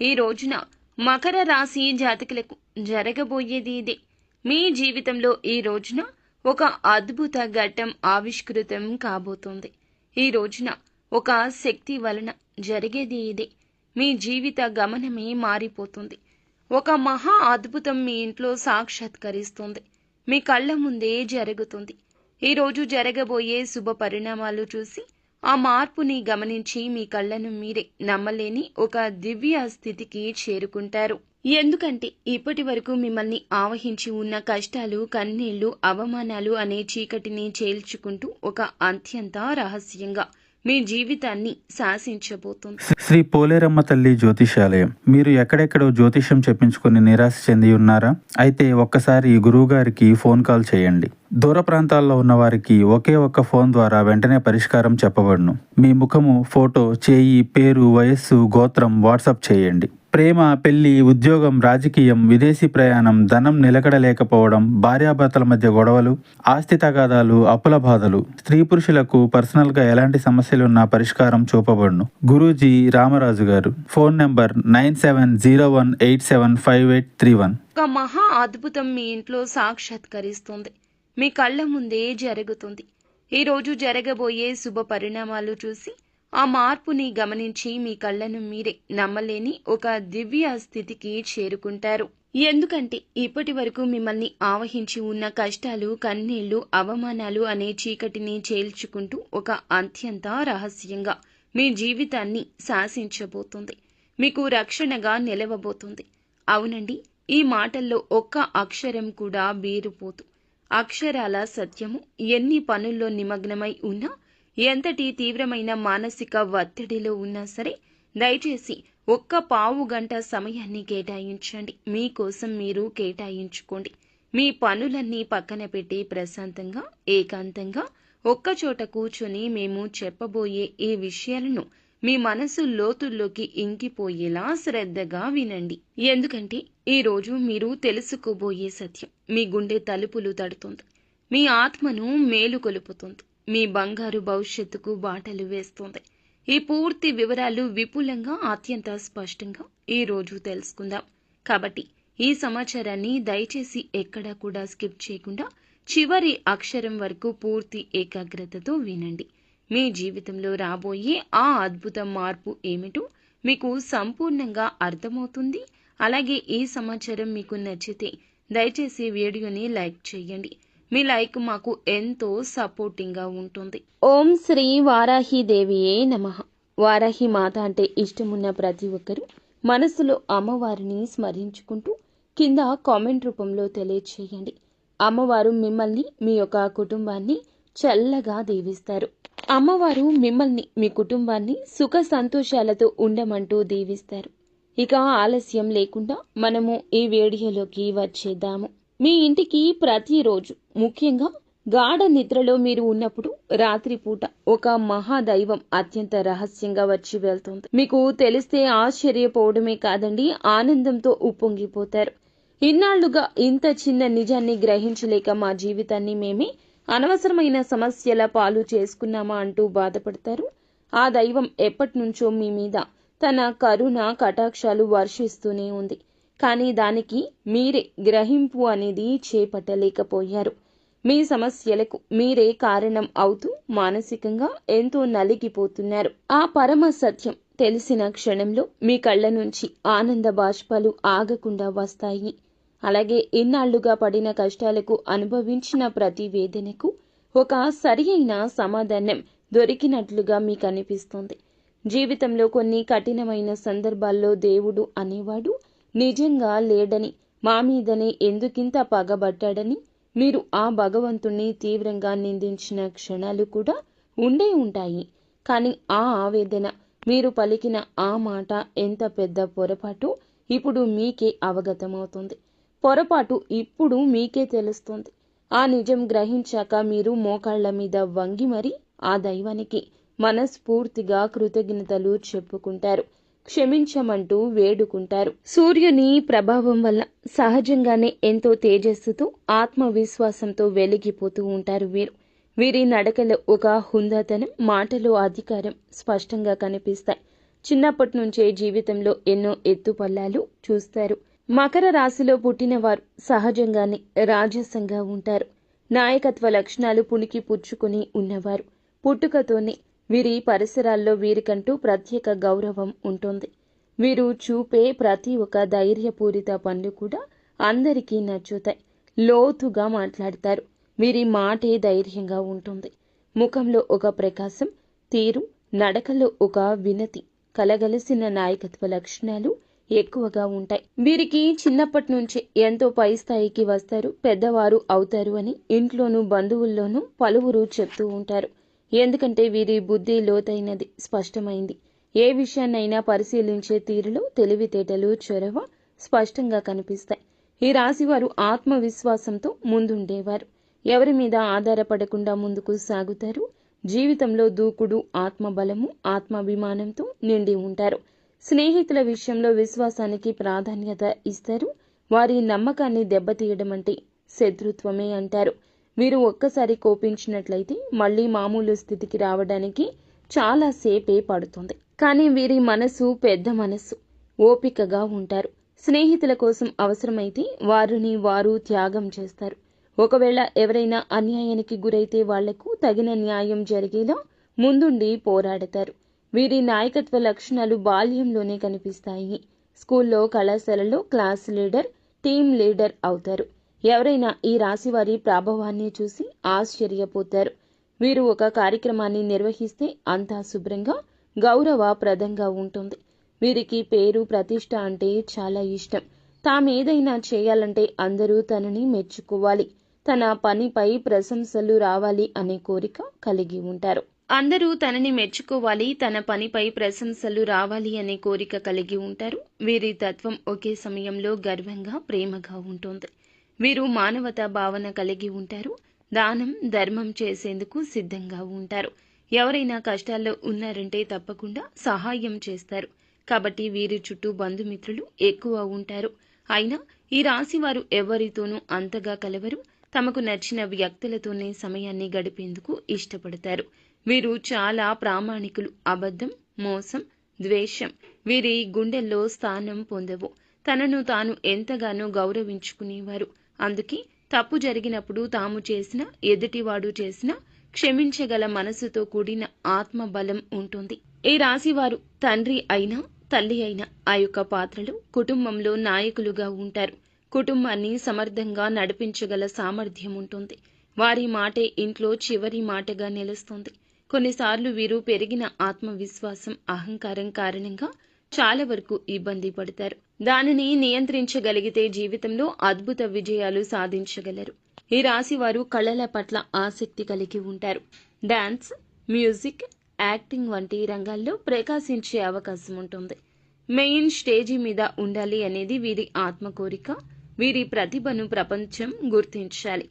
ఈ రోజున మకర రాశి జాతకులకు జరగబోయేది ఇదే. మీ జీవితంలో ఈ రోజున ఒక అద్భుత ఘట్టం ఆవిష్కృతం కాబోతోంది. ఈ రోజున ఒక శక్తి వలన జరిగేది ఇదే. మీ జీవిత గమనమే మారిపోతుంది. ఒక మహా అద్భుతం మీ ఇంట్లో సాక్షాత్కరిస్తుంది. మీ కళ్ళ ముందే జరుగుతుంది. ఈరోజు జరగబోయే శుభ పరిణామాలు చూసి ఆ మార్పుని గమనించి మీ కళ్ళను మీరే నమ్మలేని ఒక దివ్య స్థితికి చేరుకుంటారు. ఎందుకంటే ఇప్పటి వరకు మిమ్మల్ని ఆవహించి ఉన్న కష్టాలు, కన్నీళ్లు, అవమానాలు అనే చీకటిని చేల్చుకుంటూ ఒక అత్యంత రహస్యంగా మీ జీవితాన్ని శాసించబోతుంది. శ్రీ పోలేరమ్మ తల్లి జ్యోతిషాలయం. మీరు ఎక్కడెక్కడో జ్యోతిషం చెప్పించుకుని నిరాశ చెంది ఉన్నారా? అయితే ఒక్కసారి గురువు గారికి ఫోన్ కాల్ చేయండి. దూర ప్రాంతాల్లో ఉన్న వారికి ఒకే ఒక్క ఫోన్ ద్వారా వెంటనే పరిష్కారం చెప్పబడును. మీ ముఖము, ఫోటో, చేయి, పేరు, వయస్సు, గోత్రం వాట్సాప్ చేయండి. ప్రేమ, పెళ్లి, ఉద్యోగం, రాజకీయం, విదేశీ ప్రయాణం, ధనం నిలకడలేకపోవడం, భార్యాభర్తల మధ్య గొడవలు, ఆస్తి తగాదాలు, అప్పుల బాధలు, స్త్రీ పురుషులకు పర్సనల్ గా ఎలాంటి సమస్యలున్నా పరిష్కారం చూపబడును. గురూజీ రామరాజు గారు. Phone number 9701875831. ఒక మహా అద్భుతం మీ ఇంట్లో సాక్షాత్కరిస్తుంది. మీ కళ్ళ ముందే జరుగుతుంది. ఈరోజు జరగబోయే శుభ పరిణామాలు చూసి ఆ మార్పుని గమనించి మీ కళ్ళను మీరే నమ్మలేని ఒక దివ్య స్థితికి చేరుకుంటారు. ఎందుకంటే ఇప్పటి వరకు మిమ్మల్ని ఆవహించి ఉన్న కష్టాలు, కన్నీళ్లు, అవమానాలు అనే చీకటిని చేల్చుకుంటూ ఒక అత్యంత రహస్యంగా మీ జీవితాన్ని శాసించబోతుంది. మీకు రక్షణగా నిలవబోతుంది. అవునండి, ఈ మాటల్లో ఒక్క అక్షరం కూడా బీరుపోతూ అక్షరాల సత్యము. ఎన్ని పనుల్లో నిమగ్నమై ఉన్నా, ఎంతటి తీవ్రమైన మానసిక ఒత్తిడిలో ఉన్నా సరే దయచేసి ఒక్క పావు గంట సమయాన్ని కేటాయించండి. మీకోసం మీరు కేటాయించుకోండి. మీ పనులన్నీ పక్కన పెట్టి ప్రశాంతంగా, ఏకాంతంగా ఒక్కచోట కూర్చొని మేము చెప్పబోయే ఈ విషయాలను మీ మనసు లోతుల్లోకి ఇంకిపోయేలా శ్రద్ధగా వినండి. ఎందుకంటే ఈరోజు మీరు తెలుసుకోబోయే సత్యం మీ గుండె తలుపులు తడుతుంది. మీ ఆత్మను మేలుకొలుపుతుంది. మీ బంగారు భవిష్యత్తుకు బాటలు వేస్తుంది. ఈ పూర్తి వివరాలు విపులంగా, అత్యంత స్పష్టంగా ఈ రోజు తెలుసుకుందాం. కాబట్టి ఈ సమాచారాన్ని దయచేసి ఎక్కడా కూడా స్కిప్ చేయకుండా చివరి అక్షరం వరకు పూర్తి ఏకాగ్రతతో వినండి. మీ జీవితంలో రాబోయే ఆ అద్భుత మార్పు ఏమిటో మీకు సంపూర్ణంగా అర్థమవుతుంది. అలాగే ఈ సమాచారం మీకు నచ్చితే దయచేసి వీడియోని లైక్ చేయండి. మీ లైక్ మాకు ఎంతో సపోర్టింగ్ గా ఉంటుంది. ఓం శ్రీ వారాహి దేవియే నమః. వారాహి మాత అంటే ఇష్టమున్న ప్రతి ఒక్కరూ మనసులో అమ్మవారిని స్మరించుకుంటూ కింద కామెంట్ రూపంలో తెలియచేయండి. అమ్మవారు మిమ్మల్ని, మీ యొక్క కుటుంబాన్ని చల్లగా దీవిస్తారు. అమ్మవారు మిమ్మల్ని, మీ కుటుంబాన్ని సుఖ సంతోషాలతో ఉండమంటూ దీవిస్తారు. ఇక ఆలస్యం లేకుండా మనము ఈ వీడియోలోకి వచ్చేద్దాము. మీ ఇంటికి ప్రతిరోజు, ముఖ్యంగా గాఢ నిద్రలో మీరు ఉన్నప్పుడు రాత్రిపూట ఒక మహాదైవం అత్యంత రహస్యంగా వచ్చి వెళ్తుంది. మీకు తెలిస్తే ఆశ్చర్యపోవడమే కాదండి, ఆనందంతో ఉప్పొంగిపోతారు. ఇన్నాళ్లుగా ఇంత చిన్న నిజాన్ని గ్రహించలేక మా జీవితాన్ని మేమే అనవసరమైన సమస్యల పాలు చేసుకున్నామా అంటూ బాధపడతారు. ఆ దైవం ఎప్పటినుంచో మీ మీద తన కరుణ కటాక్షాలు వర్షిస్తూనే ఉంది. కానీ దానికి మీరే గ్రహింపు అనేది చేపట్టలేకపోయారు. మీ సమస్యలకు మీరే కారణం అవుతూ మానసికంగా ఎంతో నలిగిపోతున్నారు. ఆ పరమ సత్యం తెలిసిన క్షణంలో మీ కళ్ళ నుంచి ఆనంద బాష్పాలు ఆగకుండా వస్తాయి. అలాగే ఇన్నాళ్లుగా పడిన కష్టాలకు, అనుభవించిన ప్రతి వేదనకు ఒక సరియైన సమాధానం దొరికినట్లుగా మీకు అనిపిస్తుంది. జీవితంలో కొన్ని కఠినమైన సందర్భాల్లో దేవుడు అనేవాడు నిజంగా లేడని, మా మీదనే ఎందుకింత పగబట్టాడని మీరు ఆ భగవంతుణ్ణి తీవ్రంగా నిందించిన క్షణాలు కూడా ఉండే ఉంటాయి. కానీ ఆ ఆవేదన, మీరు పలికిన ఆ మాట ఎంత పెద్ద పొరపాటు ఇప్పుడు మీకే అవగతమవుతుంది. పొరపాటు ఇప్పుడు మీకే తెలుస్తుంది. ఆ నిజం గ్రహించాక మీరు మోకాళ్ల మీద వంగి మరి ఆ దైవానికి మనస్ఫూర్తిగా కృతజ్ఞతలు చెప్పుకుంటారు. క్షమించమంటూ వేడుకుంటారు. సూర్యుని ప్రభావం వల్ల సహజంగానే ఎంతో తేజస్సుతో, ఆత్మవిశ్వాసంతో వెలిగిపోతూ ఉంటారు వీరు. వీరి నడకలో ఒక హుందాతనం, మాటలో అధికారం స్పష్టంగా కనిపిస్తాయి. చిన్నప్పటి నుంచే జీవితంలో ఎన్నో ఎత్తుపల్లాలు చూస్తారు. మకర రాశిలో పుట్టిన వారు సహజంగానే రాజసంగా ఉంటారు. నాయకత్వ లక్షణాలు పుణికి పుచ్చుకుని ఉన్నవారు. పుట్టుకతోనే వీరి పరిసరాల్లో వీరికంటూ ప్రత్యేక గౌరవం ఉంటుంది. వీరు చూపే ప్రతి ఒక్క ధైర్యపూరిత పనులు కూడా అందరికీ నచ్చుతాయి. లోతుగా మాట్లాడతారు. వీరి మాటే ధైర్యంగా ఉంటుంది. ముఖంలో ఒక ప్రకాశం, తీరు, నడకలో ఒక వినతి కలగలిసిన నాయకత్వ లక్షణాలు ఎక్కువగా ఉంటాయి. వీరికి చిన్నప్పటి నుంచే ఎంతో పై స్థాయికి వస్తారు, పెద్దవారు అవుతారు అని ఇంట్లోనూ బంధువుల్లోనూ పలువురు చెప్తూ ఉంటారు. ఎందుకంటే వీరి బుద్ధి లోతైనది, స్పష్టమైంది. ఏ విషయాన్నైనా పరిశీలించే తీరులో తెలివితేటలు, చొరవ స్పష్టంగా కనిపిస్తాయి. ఈ రాశివారు ఆత్మవిశ్వాసంతో ముందుండేవారు. ఎవరి మీద ఆధారపడకుండా ముందుకు సాగుతారు. జీవితంలో దూకుడు, ఆత్మబలము, ఆత్మాభిమానంతో నిండి ఉంటారు. స్నేహితుల విషయంలో విశ్వాసానికి ప్రాధాన్యత ఇస్తారు. వారి నమ్మకాన్ని దెబ్బతీయడం అంటే శత్రుత్వమే అంటారు. వీరు ఒక్కసారి కోపించినట్లయితే మళ్ళీ మామూలు స్థితికి రావడానికి చాలా సేపే పడుతుంది. కానీ వీరి మనసు పెద్ద మనస్సు, ఓపికగా ఉంటారు. స్నేహితుల కోసం అవసరమైతే వారిని వారు త్యాగం చేస్తారు. ఒకవేళ ఎవరైనా అన్యాయానికి గురైతే వాళ్లకు తగిన న్యాయం జరిగేలా ముందుండి పోరాడతారు. వీరి నాయకత్వ లక్షణాలు బాల్యంలోనే కనిపిస్తాయి. స్కూల్లో, కళాశాలలో క్లాస్ లీడర్, టీమ్ లీడర్ అవుతారు. ఎవరైనా ఈ రాశివారి ప్రభావాన్ని చూసి ఆశ్చర్యపోతారు. వీరు ఒక కార్యక్రమాన్ని నిర్వహిస్తే అంతా శుభ్రంగా, గౌరవప్రదంగా ఉంటుంది. వీరికి పేరు, ప్రతిష్ట అంటే చాలా ఇష్టం. తామేదైనా చేయాలంటే అందరూ తనని మెచ్చుకోవాలి, తన పనిపై ప్రశంసలు రావాలి అనే కోరిక కలిగి ఉంటారు. అందరూ తనని మెచ్చుకోవాలి, తన పనిపై ప్రశంసలు రావాలి అనే కోరిక కలిగి ఉంటారు. వీరి తత్వం ఒకే సమయంలో గర్వంగా, ప్రేమగా ఉంటుంది. వీరు మానవతా భావన కలిగి ఉంటారు. దానం, ధర్మం చేసేందుకు సిద్ధంగా ఉంటారు. ఎవరైనా కష్టాల్లో ఉన్నారంటే తప్పకుండా సహాయం చేస్తారు. కాబట్టి వీరి చుట్టూ బంధుమిత్రులు ఎక్కువ ఉంటారు. అయినా ఈ రాశివారు ఎవరితోనూ అంతగా కలవరు. తమకు నచ్చిన వ్యక్తులతోనే సమయాన్ని గడిపేందుకు ఇష్టపడతారు. వీరు చాలా ప్రామాణికులు. అబద్ధం, మోసం, ద్వేషం వీరి గుండెల్లో స్థానం పొందవు. తనను తాను ఎంతగానో గౌరవించుకునేవారు. అందుకే తప్పు జరిగినప్పుడు తాము చేసిన, ఎదుటివాడు చేసిన క్షమించగల మనసుతో కూడిన ఆత్మబలం ఉంటుంది. ఈ రాశివారు తండ్రి అయినా, తల్లి అయినా ఆ యొక్క పాత్రలో కుటుంబంలో నాయకులుగా ఉంటారు. కుటుంబాన్ని సమర్థంగా నడిపించగల సామర్థ్యం ఉంటుంది. వారి మాటే ఇంట్లో చివరి మాటగా నిలుస్తుంది. కొన్నిసార్లు వీరు పెరిగిన ఆత్మవిశ్వాసం, అహంకారం కారణంగా చాలా వరకు ఇబ్బంది పడతారు. దానిని నియంత్రించగలిగితే జీవితంలో అద్భుత విజయాలు సాధించగలరు. ఈ రాశివారు కళల పట్ల ఆసక్తి కలిగి ఉంటారు. డాన్స్, మ్యూజిక్, యాక్టింగ్ వంటి రంగాల్లో ప్రకాశించే అవకాశం ఉంటుంది. మెయిన్ స్టేజీ మీద ఉండాలి అనేది వీరి ఆత్మ కోరిక. వీరి ప్రతిభను ప్రపంచం గుర్తించాలి.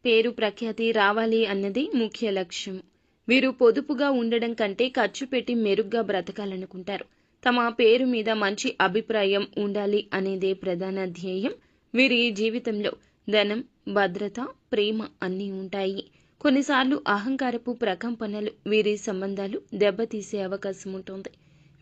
పేరు ప్రఖ్యాతి రావాలి అన్నది ముఖ్య లక్ష్యం. వీరు పొదుపుగా ఉండడం కంటే ఖర్చు పెట్టి మెరుగ్గా బ్రతకాలనుకుంటారు. తమ పేరు మీద మంచి అభిప్రాయం ఉండాలి అనేదే ప్రధాన ధ్యేయం. వీరి జీవితంలో ధనం, భద్రత, ప్రేమ అన్నీ ఉంటాయి. కొన్నిసార్లు అహంకారపు ప్రకంపనలు వీరి సంబంధాలు దెబ్బతీసే అవకాశం ఉంటుంది.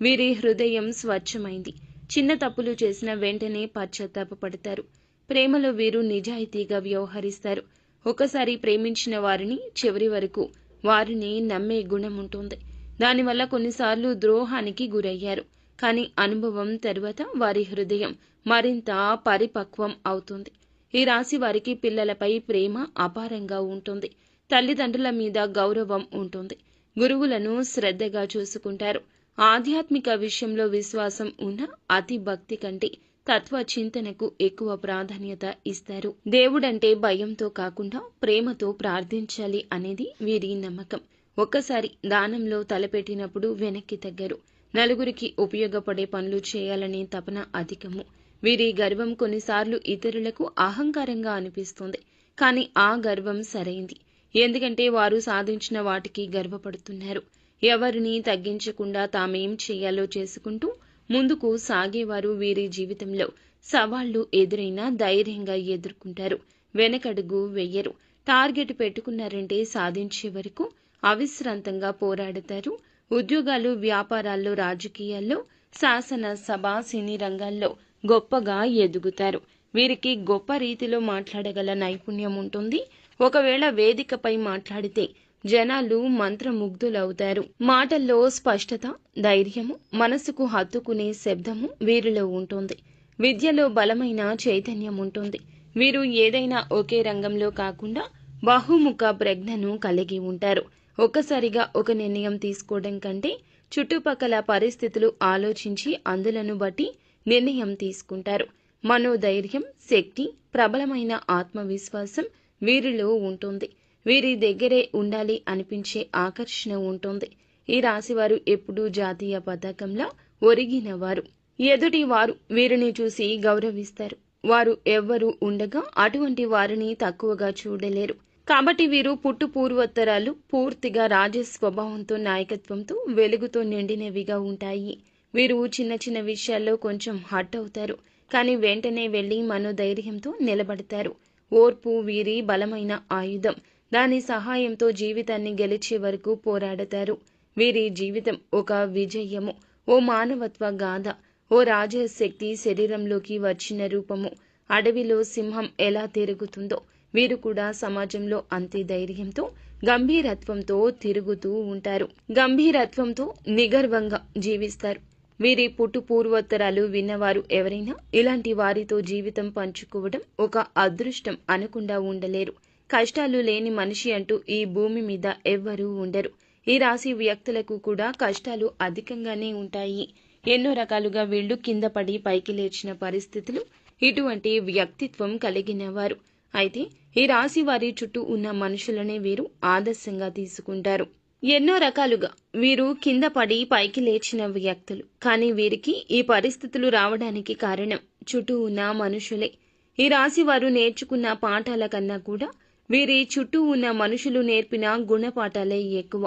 వీరి హృదయం స్వచ్ఛమైంది. చిన్న తప్పులు చేసిన వెంటనే పశ్చాత్తాపపడతారు. ప్రేమలో వీరు నిజాయితీగా వ్యవహరిస్తారు. ఒకసారి ప్రేమించిన వారిని చివరి వరకు వారిని నమ్మే గుణం ఉంటుంది. దానివల్ల కొన్నిసార్లు ద్రోహానికి గురయ్యారు. కానీ అనుభవం తరువాత వారి హృదయం మరింత పరిపక్వం అవుతుంది. ఈ రాశి వారికి పిల్లలపై ప్రేమ అపారంగా ఉంటుంది. తల్లిదండ్రుల మీద గౌరవం ఉంటుంది. గురువులను శ్రద్ధగా చూసుకుంటారు. ఆధ్యాత్మిక విషయంలో విశ్వాసం ఉన్న అతి భక్తి కంటే తత్వ చింతనకు ఎక్కువ ప్రాధాన్యత ఇస్తారు. దేవుడంటే భయంతో కాకుండా ప్రేమతో ప్రార్థించాలి అనేది వీరి నమ్మకం. ఒక్కసారి దానంలో తలపెట్టినప్పుడు వెనక్కి తగ్గరు. నలుగురికి ఉపయోగపడే పనులు చేయాలనే తపన అధికము. వీరి గర్వం కొన్నిసార్లు ఇతరులకు అహంకారంగా అనిపిస్తుంది. కానీ ఆ గర్వం సరైంది. ఎందుకంటే వారు సాధించిన వాటికి గర్వపడుతున్నారు. ఎవరిని తగ్గించకుండా తామేం చేయాలో చేసుకుంటూ ముందుకు సాగేవారు. వీరి జీవితంలో సవాళ్లు ఎదురైనా ధైర్యంగా ఎదుర్కొంటారు. వెనకడుగు వెయ్యరు. టార్గెట్ పెట్టుకున్నారంటే సాధించే వరకు అవిశ్రాంతంగా పోరాడతారు. ఉద్యోగాలు, వ్యాపారాల్లో, రాజకీయాల్లో, శాసన సభ, సినీ రంగాల్లో గొప్పగా ఎదుగుతారు. వీరికి గొప్ప రీతిలో మాట్లాడగల నైపుణ్యం ఉంటుంది. ఒకవేళ వేదికపై మాట్లాడితే జనాలు మంత్రముగ్ధులవుతారు. మాటల్లో స్పష్టత, ధైర్యము, మనసుకు హత్తుకునే శబ్దము వీరిలో ఉంటుంది. విద్యలో బలమైన చైతన్యం ఉంటుంది. వీరు ఏదైనా ఒకే రంగంలో కాకుండా బహుముఖ ప్రజ్ఞను కలిగి ఉంటారు. ఒక్కసారిగా ఒక నిర్ణయం తీసుకోవడం కంటే చుట్టుపక్కల పరిస్థితులు ఆలోచించి అందులను బట్టి నిర్ణయం తీసుకుంటారు. మనోధైర్యం, శక్తి, ప్రబలమైన ఆత్మవిశ్వాసం వీరిలో ఉంటుంది. వీరి దగ్గరే ఉండాలి అనిపించే ఆకర్షణ ఉంటుంది. ఈ రాశివారు ఎప్పుడూ జాతీయ పతాకంలా ఒరిగినవారు. ఎదుటి వారు వీరిని చూసి గౌరవిస్తారు. వారు ఎవ్వరూ ఉండగా అటువంటి వారిని తక్కువగా చూడలేరు. కాబట్టి వీరు పుట్టు పూర్వోత్తరాలు పూర్తిగా రాజ స్వభావంతో, నాయకత్వంతో, వెలుగుతో నిండినవిగా ఉంటాయి. వీరు చిన్న చిన్న విషయాల్లో కొంచెం హట్ అవుతారు. కానీ వెంటనే వెళ్లి మనోధైర్యంతో నిలబడతారు. ఓర్పు వీరి బలమైన ఆయుధం. దాని సహాయంతో జీవితాన్ని గెలిచే వరకు పోరాడతారు. వీరి జీవితం ఒక విజయము, ఓ మానవత్వ గాథ, ఓ రాజశక్తి శరీరంలోకి వచ్చిన రూపము. అడవిలో సింహం ఎలా తిరుగుతుందో వీరు కూడా సమాజంలో అంతే ధైర్యంతో, గంభీరత్వంతో తిరుగుతూ ఉంటారు. గంభీరత్వంతో నిగర్వంగా జీవిస్తారు. వీరి పుట్టు పూర్వోత్తరాలు విన్నవారు ఎవరైనా ఇలాంటి వారితో జీవితం పంచుకోవడం ఒక అదృష్టం అనకుండా ఉండలేరు. కష్టాలు లేని మనిషి అంటూ ఈ భూమి మీద ఎవ్వరూ ఉండరు. ఈ రాశి వ్యక్తులకు కూడా కష్టాలు అధికంగానే ఉంటాయి. ఎన్నో రకాలుగా వీళ్లు కింద పడి పైకి లేచిన పరిస్థితులు, ఇటువంటి వ్యక్తిత్వం కలిగిన వారు. అయితే ఈ రాశి వారి చుట్టూ ఉన్న మనుషులనే వీరు ఆదర్శంగా తీసుకుంటారు. ఎన్నో రకాలుగా వీరు కింద పడి పైకి లేచిన వ్యక్తులు. కానీ వీరికి ఈ పరిస్థితులు రావడానికి కారణం చుట్టూ ఉన్న మనుషులే. ఈ రాశి వారు నేర్చుకున్న పాఠాల కన్నా కూడా వీరి చుట్టూ ఉన్న మనుషులు నేర్పిన గుణపాఠాలే ఎక్కువ.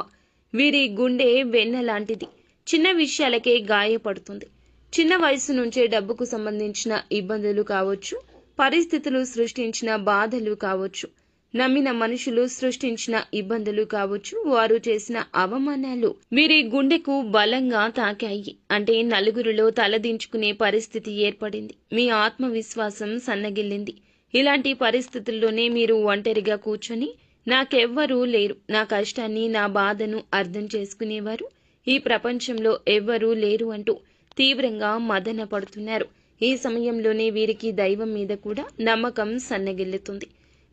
వీరి గుండె వెన్న లాంటిది. చిన్న విషయాలకే గాయపడుతుంది. చిన్న వయసు నుంచే డబ్బుకు సంబంధించిన ఇబ్బందులు కావచ్చు, పరిస్థితులు సృష్టించిన బాధలు కావచ్చు, నమ్మిన మనుషులు సృష్టించిన ఇబ్బందులు కావచ్చు, వారు చేసిన అవమానాలు వీరి గుండెకు బలంగా తాకాయి. అంటే నలుగురిలో తలదించుకునే పరిస్థితి ఏర్పడింది. మీ ఆత్మవిశ్వాసం సన్నగిల్లింది. ఇలాంటి పరిస్థితుల్లోనే మీరు ఒంటరిగా కూర్చొని నాకెవ్వరూ లేరు, నా కష్టాన్ని, నా బాధను అర్థం చేసుకునేవారు ఈ ప్రపంచంలో ఎవ్వరూ లేరు అంటూ తీవ్రంగా మదన పడుతున్నారు. ఈ సమయంలోనే వీరికి దైవం మీద కూడా నమ్మకం సన్నగిల్లుతుంది.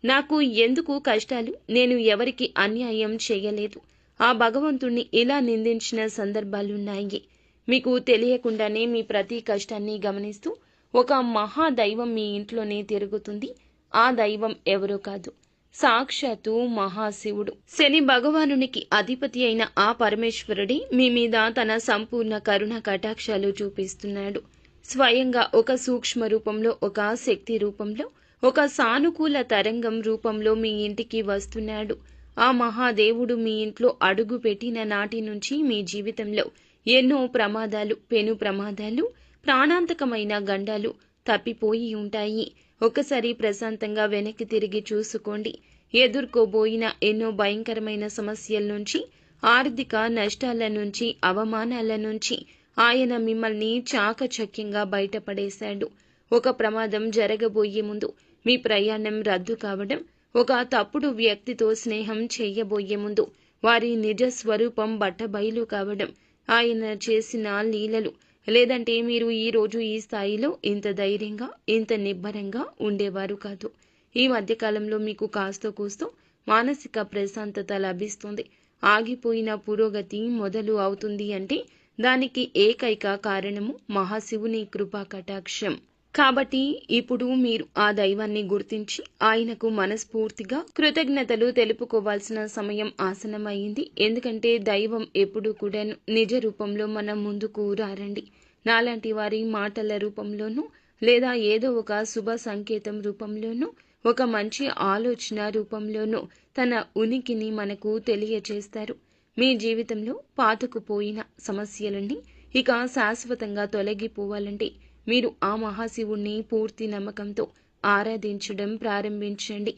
నాకు ఎందుకు కష్టాలు, నేను ఎవరికి అన్యాయం చేయలేదు, ఆ భగవంతుణ్ణి ఇలా నిందించిన సందర్భాలున్నాయి. మీకు తెలియకుండానే మీ ప్రతి కష్టాన్ని గమనిస్తూ ఒక మహాదైవం మీ ఇంట్లోనే తిరుగుతుంది. ఆ దైవం ఎవరో కాదు, సాక్షాత్తు మహాశివుడు. శని భగవానునికి అధిపతి అయిన ఆ పరమేశ్వరుడే మీ మీద తన సంపూర్ణ కరుణ కటాక్షాలు చూపిస్తున్నాడు. స్వయంగా ఒక సూక్ష్మ రూపంలో, ఒక శక్తి రూపంలో, ఒక సానుకూల తరంగం రూపంలో మీ ఇంటికి వస్తున్నాడు. ఆ మహాదేవుడు మీ ఇంట్లో అడుగు పెట్టిన నాటి నుంచి మీ జీవితంలో ఎన్నో ప్రమాదాలు, పెను ప్రమాదాలు, ప్రాణాంతకమైన గండాలు తప్పిపోయి ఉంటాయి. ఒకసారి ప్రశాంతంగా వెనక్కి తిరిగి చూసుకోండి. ఎదుర్కోబోయిన ఎన్నో భయంకరమైన సమస్యల నుంచి, ఆర్థిక నష్టాల నుంచి, అవమానాల నుంచి ఆయన మిమ్మల్ని చాకచక్యంగా బయటపడేశాడు. ఒక ప్రమాదం జరగబోయే ముందు మీ ప్రయాణం రద్దు కావడం, ఒక తప్పుడు వ్యక్తితో స్నేహం చేయబోయే ముందు వారి నిజ స్వరూపం బట్టబయలు కావడం, ఆయన చేసిన లీలలు. లేదంటే మీరు ఈ రోజు ఈ స్థాయిలో ఇంత ధైర్యంగా, ఇంత నిబ్బరంగా ఉండేవారు కాదు. ఈ మధ్యకాలంలో మీకు కాస్తో కూస్తో మానసిక ప్రశాంతత లభిస్తుంది. ఆగిపోయిన పురోగతి మొదలు అవుతుంది అంటే దానికి ఏకైక కారణము మహాశివుని కృపా కటాక్షం. కాబట్టి ఇప్పుడు మీరు ఆ దైవాన్ని గుర్తించి ఆయనకు మనస్ఫూర్తిగా కృతజ్ఞతలు తెలుపుకోవాల్సిన సమయం ఆసనమైంది. ఎందుకంటే దైవం ఎప్పుడూ కూడా నిజ రూపంలో మన ముందుకు రారండి. నాలాంటి వారి మాటల రూపంలోనూ, లేదా ఏదో ఒక శుభ సంకేతం రూపంలోనూ, ఒక మంచి ఆలోచన రూపంలోనూ తన ఉనికిని మనకు తెలియచేస్తారు. మీ జీవితంలో పాతుకుపోయిన సమస్యలన్నీ ఇక శాశ్వతంగా తొలగిపోవాలంటే మీరు ఆ మహాశివుణ్ణి పూర్తి నమ్మకంతో ఆరాధించడం ప్రారంభించండి.